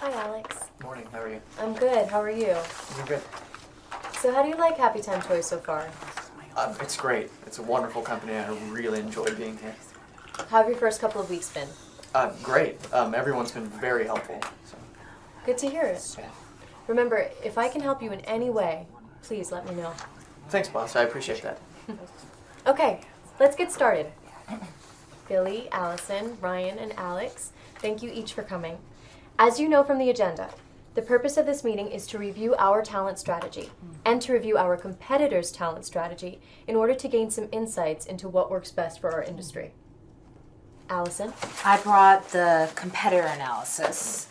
Hi, Alex. Morning, how are you? I'm good. How are you? I'm good. So how do you like Happy Time Toys so far? It's great. It's a wonderful company. I really enjoy being here. How have your first couple of weeks been? Great. Everyone's been very helpful. So. Good to hear it. Yeah. Remember, if I can help you in any way, please let me know. Thanks, boss. I appreciate that. Okay, let's get started. Billy, Allison, Ryan, and Alex, thank you each for coming. As you know from the agenda, the purpose of this meeting is to review our talent strategy and to review our competitors' talent strategy in order to gain some insights into what works best for our industry. Allison? I brought the competitor analysis.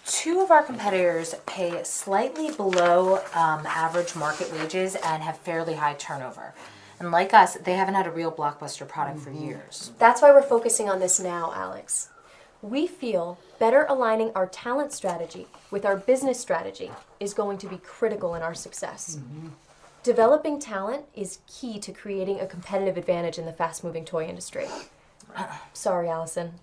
Two of our competitors pay slightly below average market wages and have fairly high turnover. And like us, they haven't had a real blockbuster product for years. That's why we're focusing on this now, Alex. We feel better aligning our talent strategy with our business strategy is going to be critical in our success. Developing talent is key to creating a competitive advantage in the fast-moving toy industry. Sorry, Allison.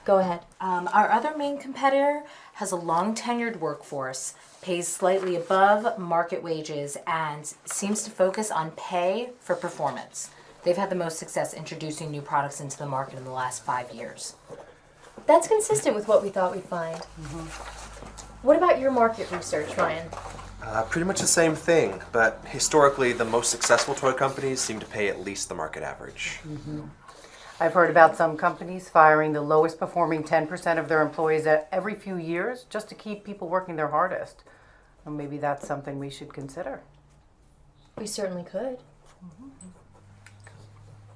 Go ahead. Our other main competitor has a long-tenured workforce, pays slightly above market wages, and seems to focus on pay for performance. They've had the most success introducing new products into the market in the last 5 years. That's consistent with what we thought we'd find. What about your market research, Ryan? Pretty much the same thing, but historically the most successful toy companies seem to pay at least the market average. I've heard about some companies firing the lowest performing 10% of their employees every few years just to keep people working their hardest. Well, maybe that's something we should consider. We certainly could.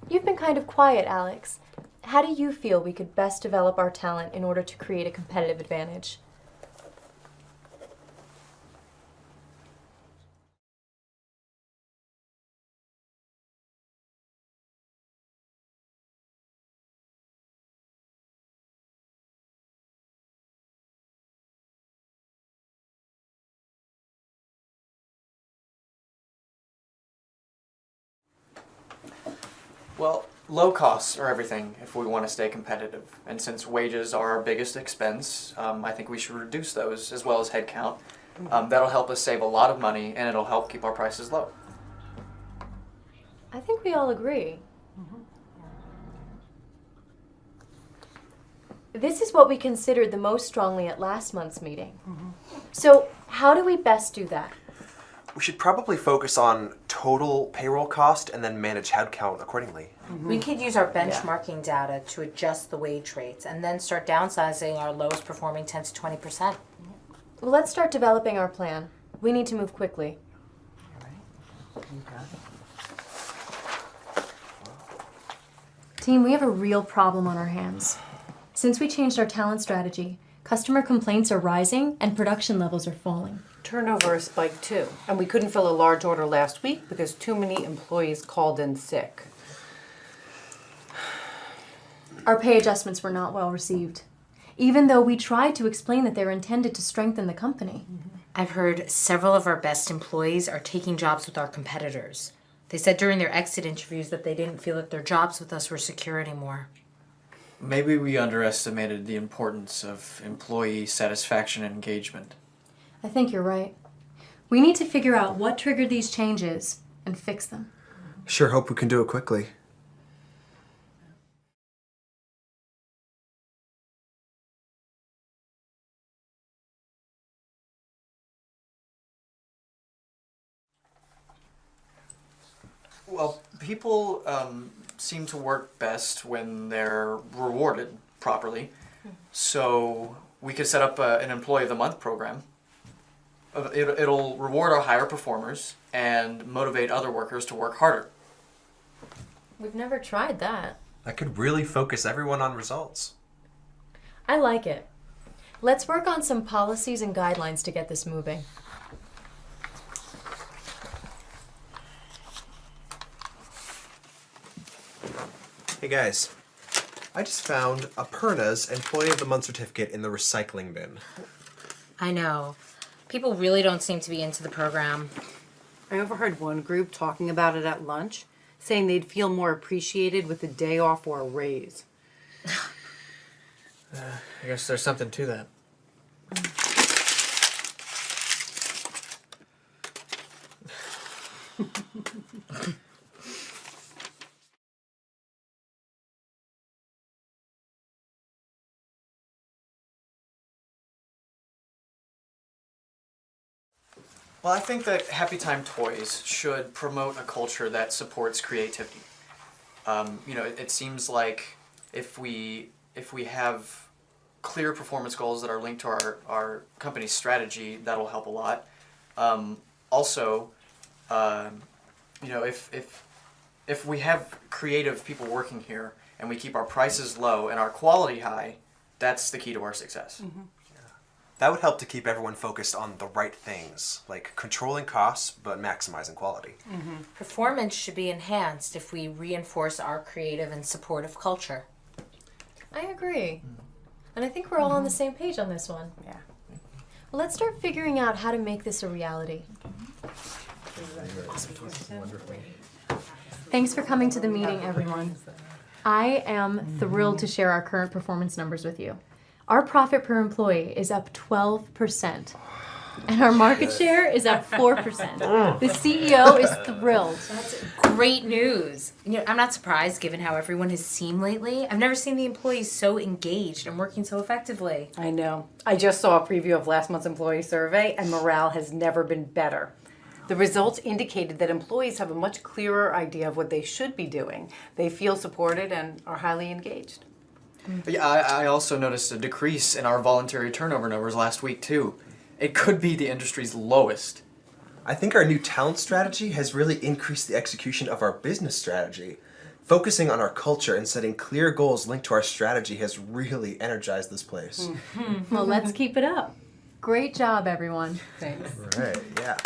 You've been kind of quiet, Alex. How do you feel we could best develop our talent in order to create a competitive advantage? Well, low costs are everything if we want to stay competitive. And since wages are our biggest expense, I think we should reduce those as well as headcount. That'll help us save a lot of money and it'll help keep our prices low. I think we all agree. This is what we considered the most strongly at last month's meeting. So how do we best do that? We should probably focus on total payroll cost and then manage headcount accordingly. We could use our benchmarking data to adjust the wage rates and then start downsizing our lowest performing 10 to 20%. Well, let's start developing our plan. We need to move quickly. Team, we have a real problem on our hands. Since we changed our talent strategy, customer complaints are rising and production levels are falling. Turnover has spiked too, and we couldn't fill a large order last week because too many employees called in sick. Our pay adjustments were not well received, even though we tried to explain that they were intended to strengthen the company. I've heard several of our best employees are taking jobs with our competitors. They said during their exit interviews that they didn't feel that their jobs with us were secure anymore. Maybe we underestimated the importance of employee satisfaction and engagement. I think you're right. We need to figure out what triggered these changes and fix them. Sure hope we can do it quickly. Well, people seem to work best when they're rewarded properly. So we could set up an Employee of the Month program. It'll reward our higher performers and motivate other workers to work harder. We've never tried that. That could really focus everyone on results. I like it. Let's work on some policies and guidelines to get this moving. Hey guys, I just found Aperna's Employee of the Month certificate in the recycling bin. I know. People really don't seem to be into the program. I overheard one group talking about it at lunch, saying they'd feel more appreciated with a day off or a raise. I guess there's something to that. Well, I think that Happy Time Toys should promote a culture that supports creativity. It seems like if we have clear performance goals that are linked to our company's strategy, that'll help a lot. Also, if we have creative people working here and we keep our prices low and our quality high, that's the key to our success. Mm-hmm. That would help to keep everyone focused on the right things, like controlling costs but maximizing quality. Mm-hmm. Performance should be enhanced if we reinforce our creative and supportive culture. I agree. And I think we're all on the same page on this one. Yeah. Well, let's start figuring out how to make this a reality. Thanks for coming to the meeting, everyone. I am thrilled to share our current performance numbers with you. Our profit per employee is up 12%, and our market share is up 4%. The CEO is thrilled. That's great news. I'm not surprised given how everyone has seemed lately. I've never seen the employees so engaged and working so effectively. I know. I just saw a preview of last month's employee survey, and morale has never been better. The results indicated that employees have a much clearer idea of what they should be doing. They feel supported and are highly engaged. Yeah, I also noticed a decrease in our voluntary turnover numbers last week, too. It could be the industry's lowest. I think our new talent strategy has really increased the execution of our business strategy. Focusing on our culture and setting clear goals linked to our strategy has really energized this place. Well, let's keep it up. Great job, everyone. Thanks. Right, yeah.